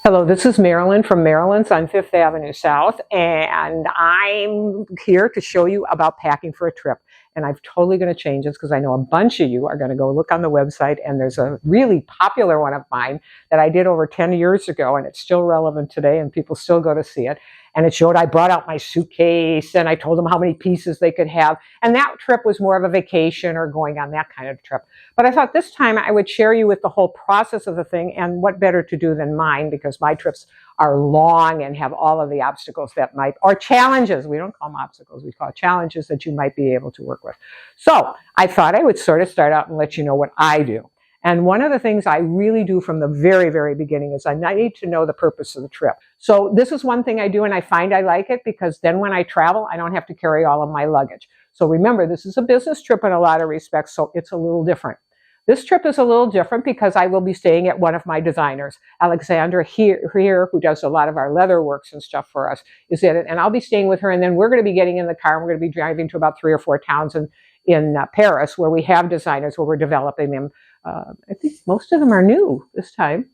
Hello, this is Marilyn from Marilyn's on 5th Avenue South, and I'm here to show you about packing for a trip. And I'm totally going to change this because I know a bunch of you are going to go look on the website, and there's a really popular one of mine that I did over 10 years ago, and it's still relevant today, and people still go to see it. And it showed I brought out my suitcase, and I told them how many pieces they could have. And that trip was more of a vacation or going on that kind of trip. But I thought this time I would share you with the whole process of the thing, and what better to do than mine, because my trips are long and have all of the obstacles that might, or challenges, we don't call them obstacles, we call it challenges that you might be able to work with. So I thought I would sort of start out and let you know what I do. And one of the things I really do from the very, very beginning is I need to know the purpose of the trip. So this is one thing I do, and I find I like it because then when I travel, I don't have to carry all of my luggage. So remember, this is a business trip in a lot of respects, so it's a little different. This trip is a little different because I will be staying at one of my designers. Alexandra here, who does a lot of our leather works and stuff for us, is in it. And I'll be staying with her, and then we're going to be getting in the car, and we're going to be driving to about 3 or 4 towns in Paris where we have designers, where we're developing them. I think most of them are new this time.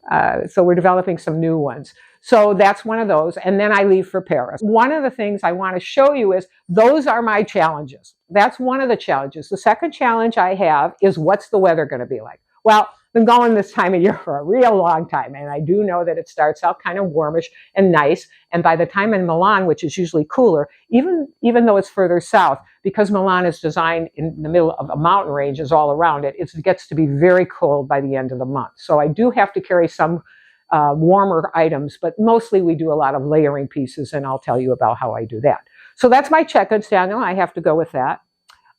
So we're developing some new ones. So that's one of those. And then I leave for Paris. One of the things I want to show you is those are my challenges. That's one of the challenges. The second challenge I have is what's the weather going to be like? Well, I've been going this time of year for a real long time, and I do know that it starts out kind of warmish and nice, and by the time in Milan, which is usually cooler, even though it's further south, because Milan is designed in the middle of a mountain ranges all around it, it gets to be very cold by the end of the month. So I do have to carry some warmer items, but mostly we do a lot of layering pieces, and I'll tell you about how I do that. So that's my check-in, Daniel. I have to go with that.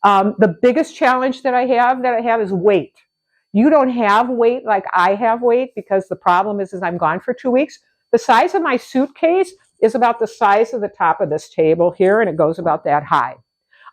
The biggest challenge that I have is weight. You don't have weight like I have weight, because the problem is I'm gone for 2 weeks. The size of my suitcase is about the size of the top of this table here, and it goes about that high.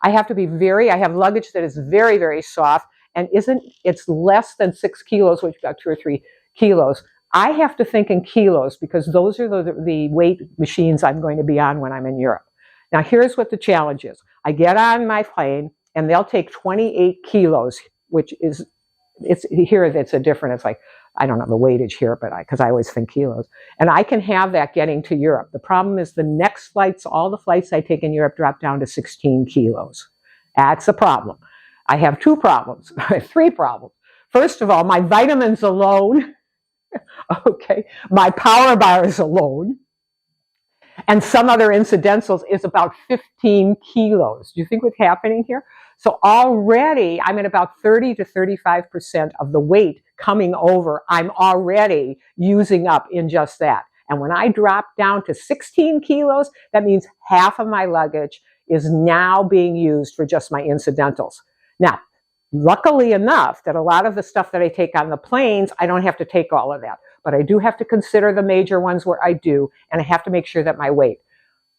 I have to be I have luggage that is very, very soft, and it's less than 6 kilos, which is about 2 or 3 kilos. I have to think in kilos because those are the weight machines I'm going to be on when I'm in Europe. Now, here's what the challenge is. I get on my plane, and they'll take 28 kilos, which is, it's a different, it's like, I don't know the weightage here, but because I always think kilos. And I can have that getting to Europe. The problem is the next flights, all the flights I take in Europe drop down to 16 kilos. That's a problem. I have 2 problems, 3 problems. First of all, my vitamins alone, okay, my power bars alone, and some other incidentals is about 15 kilos. Do you think what's happening here? So already I'm at about 30 to 35% of the weight coming over. I'm already using up in just that. And when I drop down to 16 kilos, that means half of my luggage is now being used for just my incidentals. Now, luckily enough that a lot of the stuff that I take on the planes, I don't have to take all of that. But I do have to consider the major ones where I do, and I have to make sure that my weight.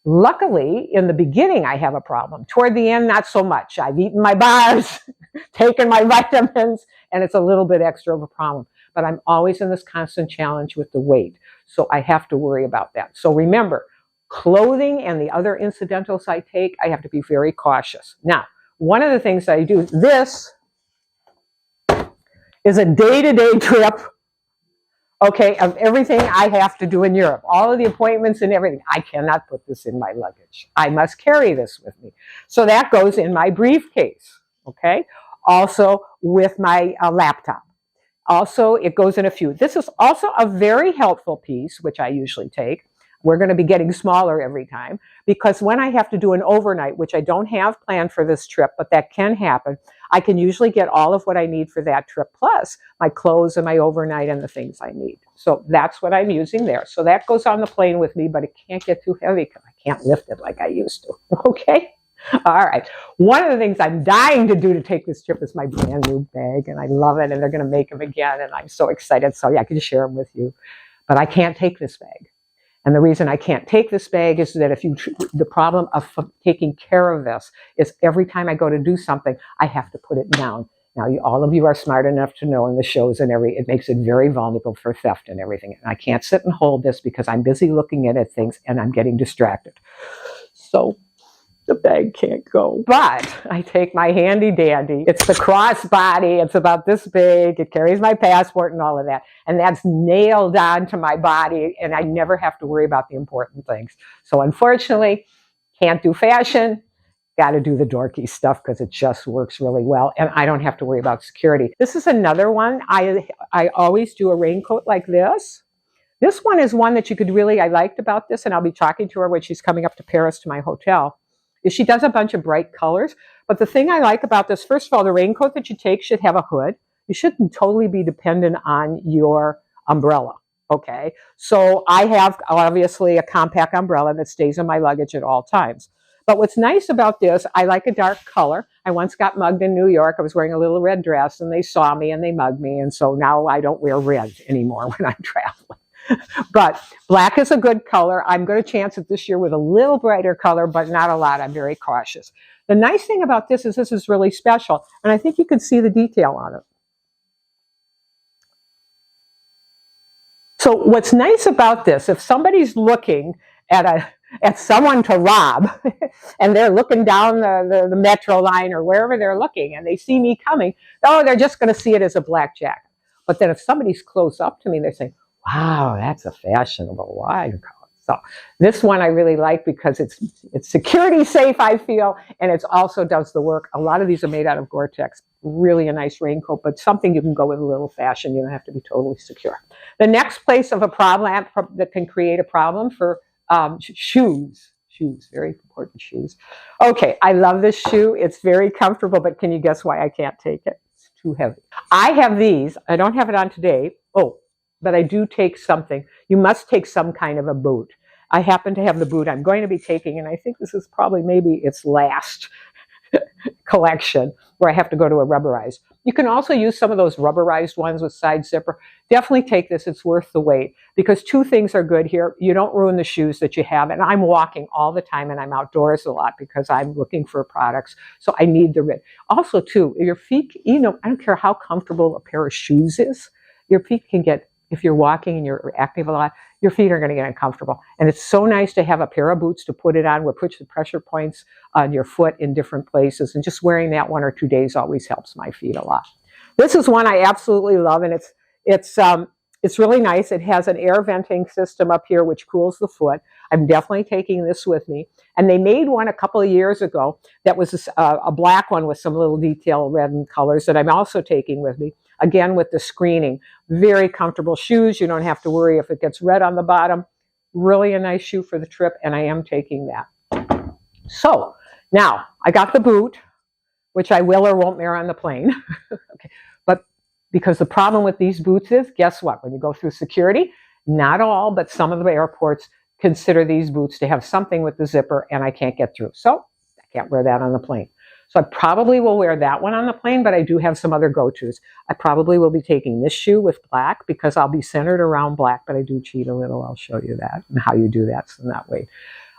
Luckily, in the beginning, I have a problem. Toward the end, not so much. I've eaten my bars, taken my vitamins, and it's a little bit extra of a problem. But I'm always in this constant challenge with the weight, so I have to worry about that. So remember, clothing and the other incidentals I take, I have to be very cautious. Now, one of the things I do, this is a day-to-day trip, okay, of everything I have to do in Europe, all of the appointments and everything. I cannot put this in my luggage. I must carry this with me. So that goes in my briefcase, okay? Also with my laptop. Also, it goes in a few. This is also a very helpful piece, which I usually take. We're going to be getting smaller every time, because when I have to do an overnight, which I don't have planned for this trip, but that can happen, I can usually get all of what I need for that trip, plus my clothes and my overnight and the things I need. So that's what I'm using there. So that goes on the plane with me, but it can't get too heavy because I can't lift it like I used to. Okay? All right. One of the things I'm dying to do to take this trip is my brand new bag, and I love it, and they're going to make them again, and I'm so excited. So yeah, I can share them with you. But I can't take this bag. And the reason I can't take this bag is that the problem of taking care of this is every time I go to do something, I have to put it down. Now, all of you are smart enough to know in the shows and it makes it very vulnerable for theft and everything. And I can't sit and hold this because I'm busy looking at things and I'm getting distracted. So The bag can't go. But I take my handy dandy. It's the crossbody. It's about this big. It carries my passport and all of that. And that's nailed onto my body, and I never have to worry about the important things. So unfortunately, can't do fashion. Got to do the dorky stuff because it just works really well, and I don't have to worry about security. This is another one. I always do a raincoat like this. This one is one that you could really, I liked about this, and I'll be talking to her when she's coming up to Paris to my hotel, is she does a bunch of bright colors. But the thing I like about this, first of all, the raincoat that you take should have a hood. You shouldn't totally be dependent on your umbrella. Okay, so I have obviously a compact umbrella that stays in my luggage at all times. But what's nice about this, I like a dark color. I once got mugged in New York. I was wearing a little red dress, and they saw me and they mugged me. And so now I don't wear red anymore when I'm traveling. But black is a good color. I'm going to chance it this year with a little brighter color, but not a lot. I'm very cautious. The nice thing about this is really special, and I think you can see the detail on it. So what's nice about this, if somebody's looking at someone to rob, and they're looking down the metro line or wherever they're looking, and they see me coming, oh, they're just going to see it as a black jacket. But then if somebody's close up to me, they say, wow, that's a fashionable wine color. So this one I really like because it's security safe, I feel, and it also does the work. A lot of these are made out of Gore-Tex. Really a nice raincoat, but something you can go with a little fashion. You don't have to be totally secure. The next place of a problem that can create a problem for shoes, very important shoes. Okay, I love this shoe. It's very comfortable, but can you guess why I can't take it? It's too heavy. I have these. I don't have it on today. Oh, but I do take something. You must take some kind of a boot. I happen to have the boot I'm going to be taking, and I think this is probably maybe its last collection where I have to go to a rubberized. You can also use some of those rubberized ones with side zipper. Definitely take this. It's worth the wait because two things are good here. You don't ruin the shoes that you have. And I'm walking all the time and I'm outdoors a lot because I'm looking for products. So I need the rid. Also, too, your feet, I don't care how comfortable a pair of shoes is. Your feet can get, if you're walking and you're active a lot, your feet are going to get uncomfortable. And it's so nice to have a pair of boots to put it on where puts the pressure points on your foot in different places. And just wearing that 1 or 2 days always helps my feet a lot. This is one I absolutely love, and it's really nice. It has an air venting system up here which cools the foot. I'm definitely taking this with me. And they made one a couple of years ago that was a black one with some little detail red and colors that I'm also taking with me. Again, with the screening. Very comfortable shoes. You don't have to worry if it gets red on the bottom. Really a nice shoe for the trip, and I am taking that. So, now, I got the boot, which I will or won't wear on the plane. Okay. But because the problem with these boots is, guess what? When you go through security, not all, but some of the airports consider these boots to have something with the zipper, and I can't get through. So, I can't wear that on the plane. So I probably will wear that one on the plane, but I do have some other go-tos. I probably will be taking this shoe with black because I'll be centered around black, but I do cheat a little. I'll show you that and how you do that so that way.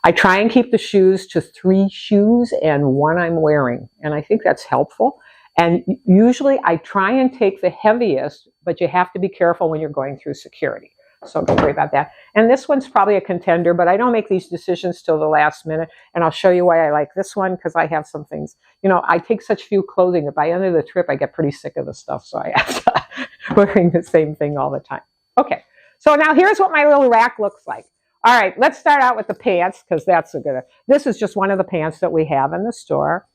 I try and keep the shoes to 3 shoes and 1 I'm wearing, and I think that's helpful. And usually I try and take the heaviest, but you have to be careful when you're going through security. So don't worry about that. And this one's probably a contender, but I don't make these decisions till the last minute. And I'll show you why I like this one, because I have some things. I take such few clothing that by the end of the trip, I get pretty sick of the stuff. So I have to wearing the same thing all the time. Okay, so now here's what my little rack looks like. All right, let's start out with the pants, because that's a good. This is just one of the pants that we have in the store.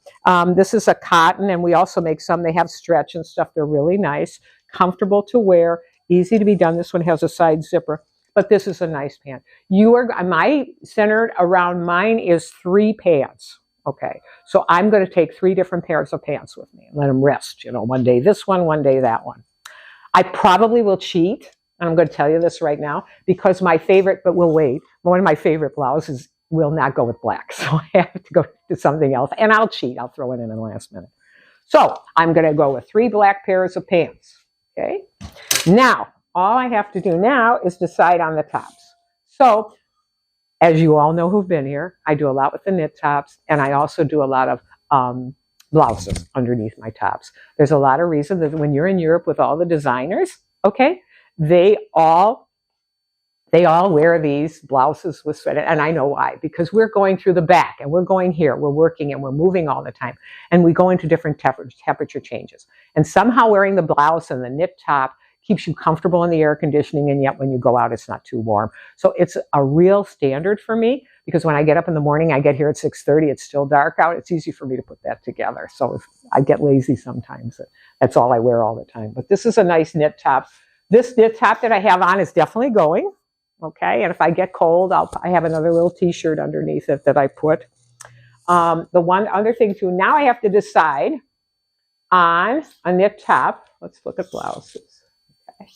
This is a cotton, and we also make some. They have stretch and stuff. They're really nice, comfortable to wear. Easy to be done. This one has a side zipper, but this is a nice pant. My centered around mine is 3 pants. Okay, so I'm going to take 3 different pairs of pants with me and let them rest. One day this one day that one. I probably will cheat, and I'm going to tell you this right now, because my favorite, but we'll wait, one of my favorite blouses will not go with black, so I have to go to something else, and I'll cheat. I'll throw it in the last minute. So I'm going to go with 3 black pairs of pants. Okay. Now, all I have to do now is decide on the tops. So, as you all know who've been here, I do a lot with the knit tops, and I also do a lot of blouses underneath my tops. There's a lot of reasons that when you're in Europe with all the designers, okay, they They all wear these blouses with sweat, and I know why, because we're going through the back, and we're going here, we're working, and we're moving all the time, and we go into different temperature changes. And somehow wearing the blouse and the knit top keeps you comfortable in the air conditioning, and yet when you go out, it's not too warm. So it's a real standard for me, because when I get up in the morning, I get here at 6:30, it's still dark out. It's easy for me to put that together. So if I get lazy sometimes, that's all I wear all the time. But this is a nice knit top. This knit top that I have on is definitely going. Okay, and if I get cold, I have another little t-shirt underneath it that I put. The one other thing too, now I have to decide on a knit top. Let's look at blouses. Okay.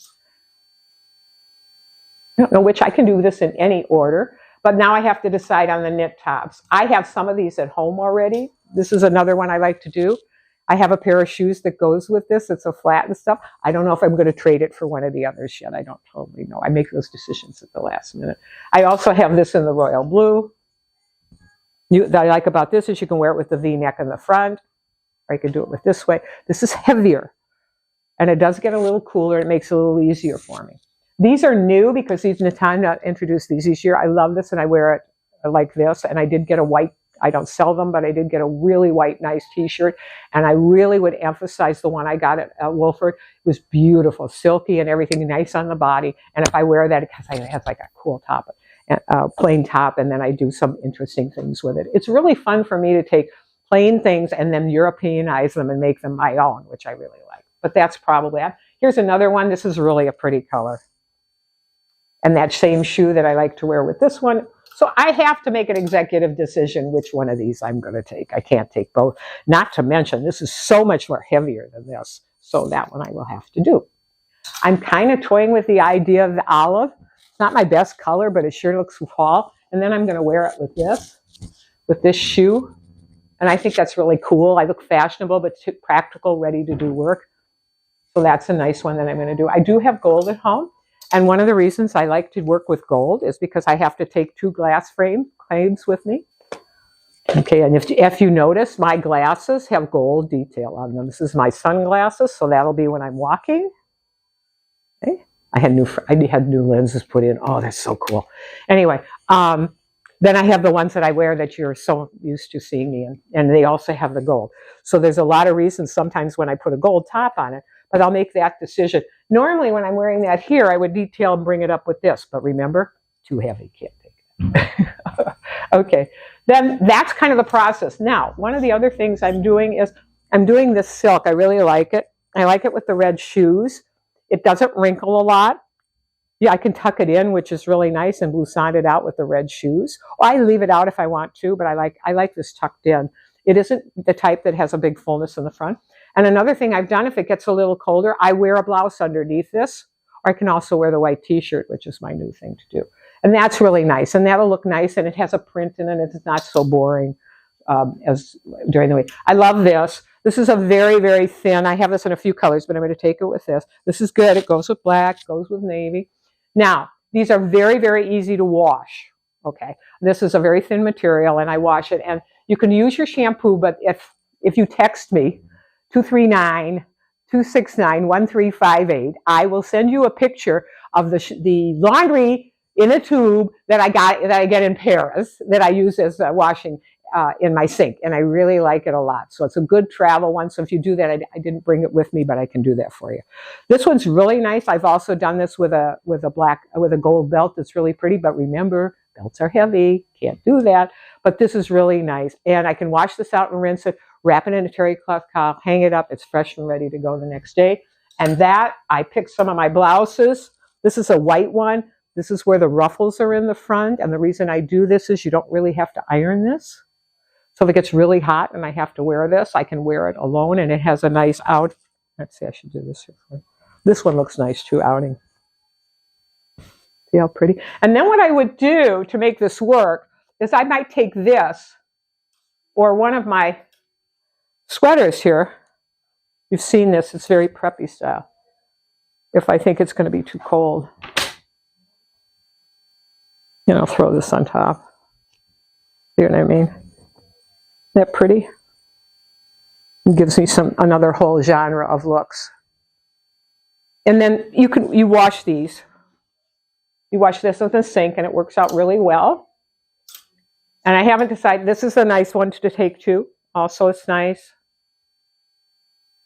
I don't know which, I can do this in any order, but now I have to decide on the knit tops. I have some of these at home already. This is another one I like to do. I have a pair of shoes that goes with this. It's a flat and stuff. I don't know if I'm going to trade it for one of the others yet. I don't totally know. I make those decisions at the last minute. I also have this in the royal blue. What I like about this is you can wear it with the V-neck in the front, or you can do it with this way. This is heavier, and it does get a little cooler. It makes it a little easier for me. These are new because Natanya introduced these this year. I love this, and I wear it like this, and I did get a white, I don't sell them, but I did get a really white, nice t-shirt. And I really would emphasize the one I got at Wolford. It was beautiful, silky and everything, nice on the body. And if I wear that, it has like a cool top, plain top, and then I do some interesting things with it. It's really fun for me to take plain things and then Europeanize them and make them my own, which I really like. But that's probably it. Here's another one. This is really a pretty color. And that same shoe that I like to wear with this one. So I have to make an executive decision which one of these I'm going to take. I can't take both. Not to mention, this is so much more heavier than this. So that one I will have to do. I'm kind of toying with the idea of the olive. It's not my best color, but it sure looks fall. And then I'm going to wear it with this shoe. And I think that's really cool. I look fashionable, but practical, ready to do work. So that's a nice one that I'm going to do. I do have gold at home. And one of the reasons I like to work with gold is because I have to take 2 glass frames with me. Okay, and if you notice, my glasses have gold detail on them. This is my sunglasses, so that'll be when I'm walking. Okay. I had new lenses put in. Oh, that's so cool. Anyway, then I have the ones that I wear that you're so used to seeing me in, and they also have the gold. So there's a lot of reasons sometimes when I put a gold top on it, but I'll make that decision. Normally, when I'm wearing that here, I would detail and bring it up with this. But remember, too heavy, can't take it. Okay, then that's kind of the process. Now, one of the other things I'm doing is I'm doing this silk. I really like it. I like it with the red shoes. It doesn't wrinkle a lot. Yeah, I can tuck it in, which is really nice, and blouson it out with the red shoes. Or I leave it out if I want to, but I like this tucked in. It isn't the type that has a big fullness in the front. And another thing I've done, if it gets a little colder, I wear a blouse underneath this, or I can also wear the white t-shirt, which is my new thing to do. And that's really nice, and that'll look nice, and it has a print in it. It's not so boring as during the week. I love this. This is a very, very thin. I have this in a few colors, but I'm going to take it with this. This is good. It goes with black, goes with navy. Now, these are very, very easy to wash. Okay, this is a very thin material, and I wash it. And you can use your shampoo, but if you text me, 239-269-1358. I will send you a picture of the laundry in a tube that I get in Paris that I use as washing in my sink, and I really like it a lot. So it's a good travel one. So if you do that, I didn't bring it with me, but I can do that for you. This one's really nice. I've also done this with a gold belt that's really pretty. But remember, belts are heavy. Can't do that. But this is really nice, and I can wash this out and rinse it. Wrap it in a terry cloth towel, hang it up. It's fresh and ready to go the next day. And that, I picked some of my blouses. This is a white one. This is where the ruffles are in the front. And the reason I do this is you don't really have to iron this. So if it gets really hot and I have to wear this, I can wear it alone. And it has a nice out. Let's see, I should do this here for you. This one looks nice too, outing. See how pretty? And then what I would do to make this work is I might take this or one of my sweaters here. You've seen this. It's very preppy style. If I think it's going to be too cold, and I'll throw this on top. You know what I mean? Isn't that pretty? It gives me another whole genre of looks. And then you wash these. You wash this in the sink and it works out really well. And I haven't decided, this is a nice one to take too. Also, it's nice.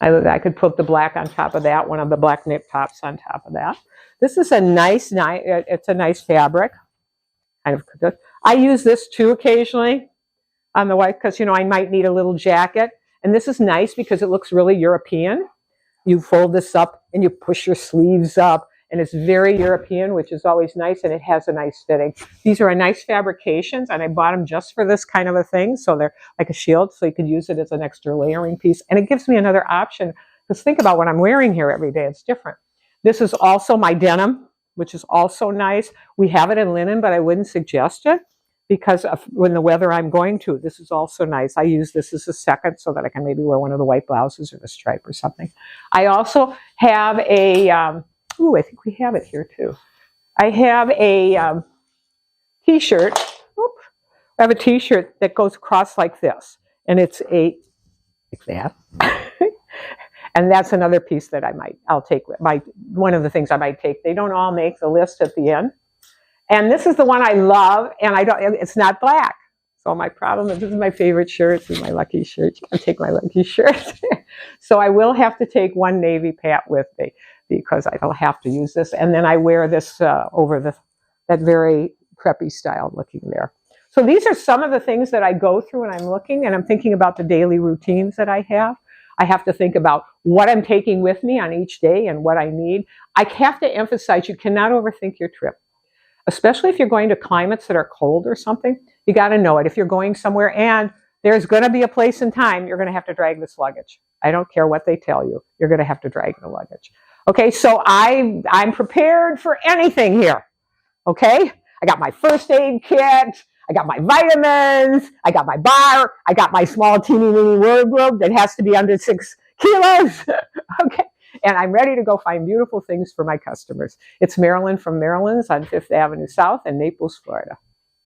I could put the black on top of that, one of the black knit tops on top of that. This is a nice, it's a nice fabric. Kind of good. I use this too occasionally on the white because, you know, I might need a little jacket. And this is nice because it looks really European. You fold this up and you push your sleeves up. And it's very European, which is always nice, and it has a nice fitting. These are a nice fabrications, and I bought them just for this kind of a thing. So they're like a shield, so you could use it as an extra layering piece. And it gives me another option. Because think about what I'm wearing here every day. It's different. This is also my denim, which is also nice. We have it in linen, but I wouldn't suggest it because of when the weather I'm going to. This is also nice. I use this as a second so that I can maybe wear one of the white blouses or the stripe or something. I also have a... I think we have it here too. I have a t-shirt. I have a t-shirt that goes across like this. And it's like that. And that's another piece that I'll take with one of the things I might take. They don't all make the list at the end. And this is the one I love, and it's not black. So my problem is this is my favorite shirt. This is my lucky shirt. You can take my lucky shirt. So I will have to take one navy pat with me, because I don't have to use this. And then I wear this over that very preppy style looking there. So these are some of the things that I go through when I'm looking, and I'm thinking about the daily routines that I have. I have to think about what I'm taking with me on each day and what I need. I have to emphasize you cannot overthink your trip, especially if you're going to climates that are cold or something. You got to know it. If you're going somewhere and there's going to be a place and time, you're going to have to drag this luggage. I don't care what they tell you. You're going to have to drag the luggage. Okay, so I'm prepared for anything here, okay? I got my first aid kit, I got my vitamins, I got my bar, I got my small teeny weeny wardrobe that has to be under 6 kilos, okay? And I'm ready to go find beautiful things for my customers. It's Marilyn from Marilyn's on 5th Avenue South in Naples, Florida.